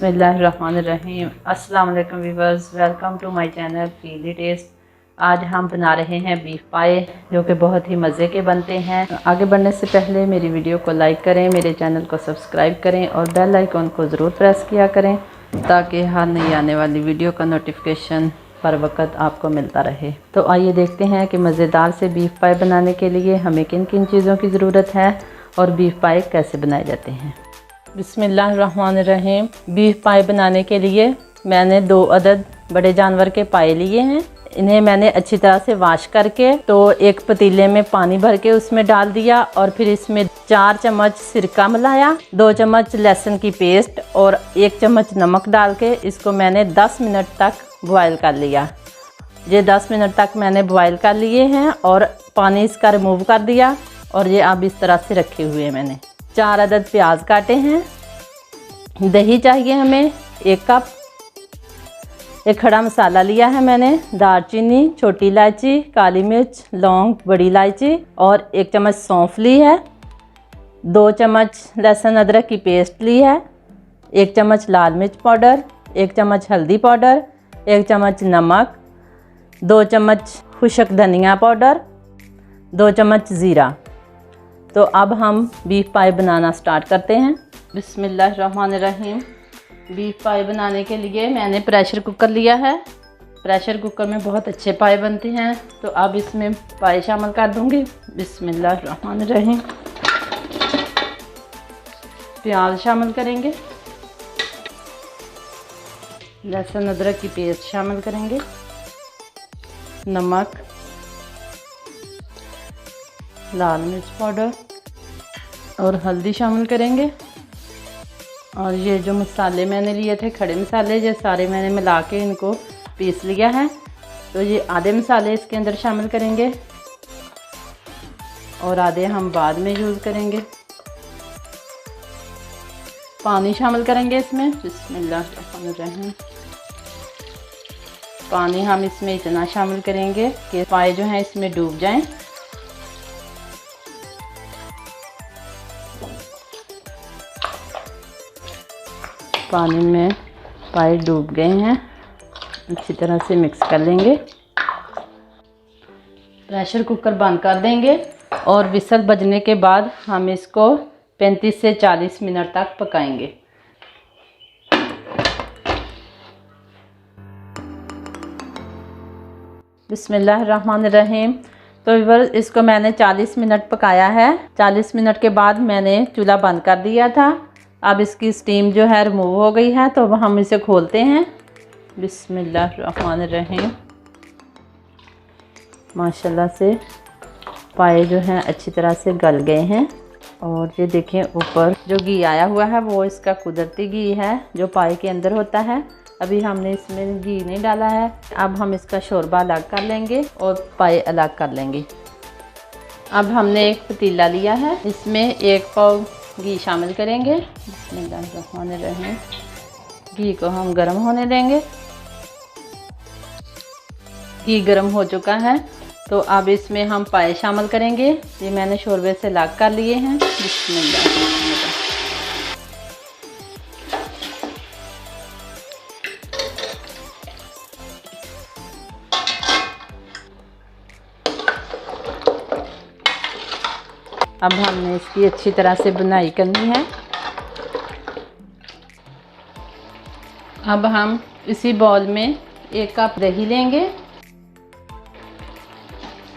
बिस्मिल्लाहिर्रहमानिर्रहीम। अस्सलाम वालेकुम viewers, welcome to my channel Feely Taste. आज हम बना रहे हैं बीफ पाए, जो कि बहुत ही मज़े के बनते हैं। आगे बढ़ने से पहले मेरी वीडियो को लाइक करें, मेरे चैनल को सब्सक्राइब करें और बेल आइकन को ज़रूर प्रेस किया करें ताकि हर नई आने वाली वीडियो का नोटिफिकेशन पर वक्त आपको मिलता रहे। तो आइए देखते हैं कि मज़ेदार से बीफ पाए बनाने के लिए हमें किन किन चीज़ों की ज़रूरत है और बीफ पाए कैसे बनाए जाते हैं। बिस्मिल्लाहिर्रहमानिर्रहीम। बीफ पाए बनाने के लिए मैंने 2 अदद बड़े जानवर के पाए लिए हैं। इन्हें मैंने अच्छी तरह से वॉश करके तो एक पतीले में पानी भर के उसमें डाल दिया और फिर इसमें 4 चम्मच सिरका मिलाया, 2 चम्मच लहसुन की पेस्ट और 1 चम्मच नमक डाल के इसको मैंने 10 मिनट तक बॉयल कर लिया। ये 10 मिनट तक मैंने बॉयल कर लिए हैं और पानी इसका रिमूव कर दिया और ये अब इस तरह से रखे हुए हैं। मैंने 4 अदद प्याज काटे हैं। दही चाहिए हमें 1 कप। एक खड़ा मसाला लिया है मैंने, दालचीनी, छोटी इलायची, काली मिर्च, लौंग, बड़ी इलायची और 1 चम्मच सौंफ ली है। 2 चम्मच लहसुन अदरक की पेस्ट ली है। 1 चम्मच लाल मिर्च पाउडर, 1 चम्मच हल्दी पाउडर, 1 चम्मच नमक, 2 चम्मच खुश्क धनिया पाउडर, 2 चम्मच ज़ीरा। तो अब हम बीफ पाए बनाना स्टार्ट करते हैं। बिस्मिल्लाहिर्रहमानिर्रहीम। बीफ पाए बनाने के लिए मैंने प्रेशर कुकर लिया है। प्रेशर कुकर में बहुत अच्छे पाए बनते हैं। तो अब इसमें पाए शामिल कर दूंगी। बिस्मिल्लाहिर्रहमानिर्रहीम। प्याज शामिल करेंगे, लहसुन अदरक की पेस्ट शामिल करेंगे, नमक, लाल मिर्च पाउडर और हल्दी शामिल करेंगे। और ये जो मसाले मैंने लिए थे, खड़े मसाले, ये सारे मैंने मिला के इनको पीस लिया है। तो ये आधे मसाले इसके अंदर शामिल करेंगे और आधे हम बाद में यूज़ करेंगे। पानी शामिल करेंगे इसमें। बिस्मिल्लाहिर्रहमानिर्रहीम। पानी हम इसमें इतना शामिल करेंगे कि पाए जो हैं इसमें डूब जाएं। पानी में पाए डूब गए हैं, अच्छी तरह से मिक्स कर लेंगे। प्रेशर कुकर बंद कर देंगे और विसल बजने के बाद हम इसको 35 से 40 मिनट तक पकाएंगे। बिस्मिल्लाहिर्रहमानिर्रहीम। तो व्यूअर्स, इसको मैंने 40 मिनट पकाया है। 40 मिनट के बाद मैंने चूल्हा बंद कर दिया था। अब इसकी स्टीम जो है रिमूव हो गई है। तो अब हम इसे खोलते हैं। बिस्मिल्लाहिर्रहमानिर्रहीम। माशाल्लाह से पाए जो हैं अच्छी तरह से गल गए हैं। और ये देखें, ऊपर जो घी आया हुआ है वो इसका कुदरती घी है जो पाए के अंदर होता है। अभी हमने इसमें घी नहीं डाला है। अब हम इसका शोरबा अलग कर लेंगे और पाए अलग कर लेंगे। अब हमने एक पतीला लिया है, इसमें 1 पाव घी शामिल करेंगे। बिस्मिल्लाहिर्रहमानिर्रहीम। घी को हम गर्म होने देंगे। घी गर्म हो चुका है तो अब इसमें हम पाए शामिल करेंगे। ये मैंने शोरबे से अलग कर लिए हैं। बिस्मिल्लाहिर्रहमानिर्रहीम। अब हमने इसकी अच्छी तरह से बुनाई करनी है। अब हम इसी बाउल में 1 कप दही लेंगे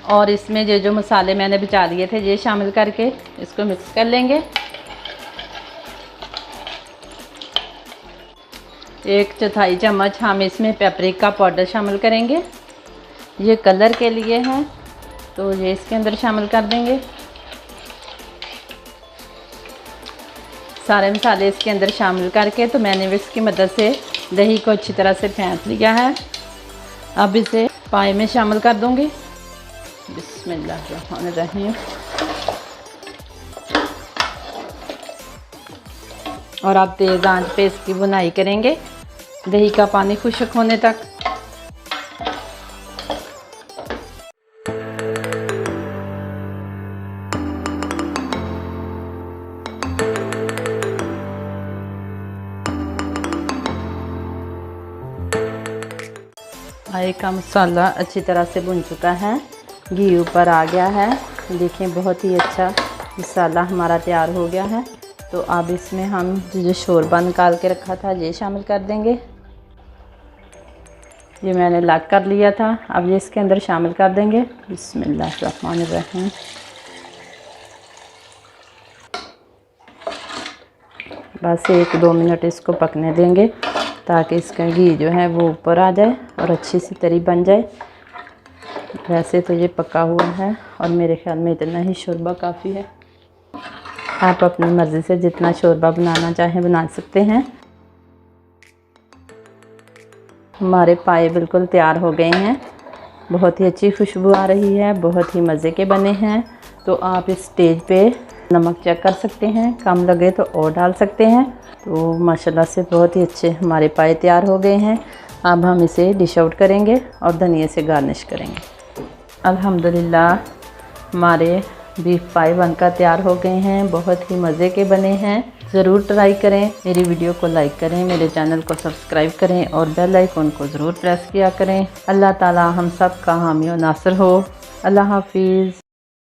और इसमें जो मसाले मैंने बचा लिए थे ये शामिल करके इसको मिक्स कर लेंगे। 1/4 चम्मच हम इसमें पेपरिका पाउडर शामिल करेंगे। ये कलर के लिए है तो ये इसके अंदर शामिल कर देंगे। सारे मसाले इसके अंदर शामिल करके तो मैंने विस्क की मदद से दही को अच्छी तरह से फेंट लिया है। अब इसे पाए में शामिल कर दूंगी। बिस्मिल्लाहिर्रहमानिर्रहीम। और अब तेज़ आंच पे इसकी बुनाई करेंगे दही का पानी खुश्क होने तक। पाए का मसाला अच्छी तरह से भुन चुका है, घी ऊपर आ गया है। देखें बहुत ही अच्छा मसाला हमारा तैयार हो गया है। तो अब इसमें हम जो शोरबा निकाल के रखा था ये शामिल कर देंगे। ये मैंने लाग कर लिया था, अब ये इसके अंदर शामिल कर देंगे। बिस्मिल्लाहिर्रहमानिर्रहीम। बस 1-2 मिनट इसको पकने देंगे ताकि इसका घी जो है वो ऊपर आ जाए और अच्छी सी तरी बन जाए। वैसे तो ये पका हुआ है और मेरे ख्याल में इतना ही शोरबा काफ़ी है। आप अपनी मर्ज़ी से जितना शोरबा बनाना चाहें बना सकते हैं। हमारे पाए बिल्कुल तैयार हो गए हैं, बहुत ही अच्छी खुशबू आ रही है, बहुत ही मज़े के बने हैं। तो आप इस स्टेज पे नमक चेक कर सकते हैं, कम लगे तो और डाल सकते हैं। तो माशाल्लाह से बहुत ही अच्छे हमारे पाए तैयार हो गए हैं। अब हम इसे डिश आउट करेंगे और धनिया से गार्निश करेंगे। अल्हम्दुलिल्लाह हमारे बीफ पाए बनकर तैयार हो गए हैं, बहुत ही मज़े के बने हैं। ज़रूर ट्राई करें। मेरी वीडियो को लाइक करें, मेरे चैनल को सब्सक्राइब करें और बेल आइकन को ज़रूर प्रेस किया करें। अल्लाह ताला हम सब का हामी और नासिर हो। अल्लाह हाफिज़।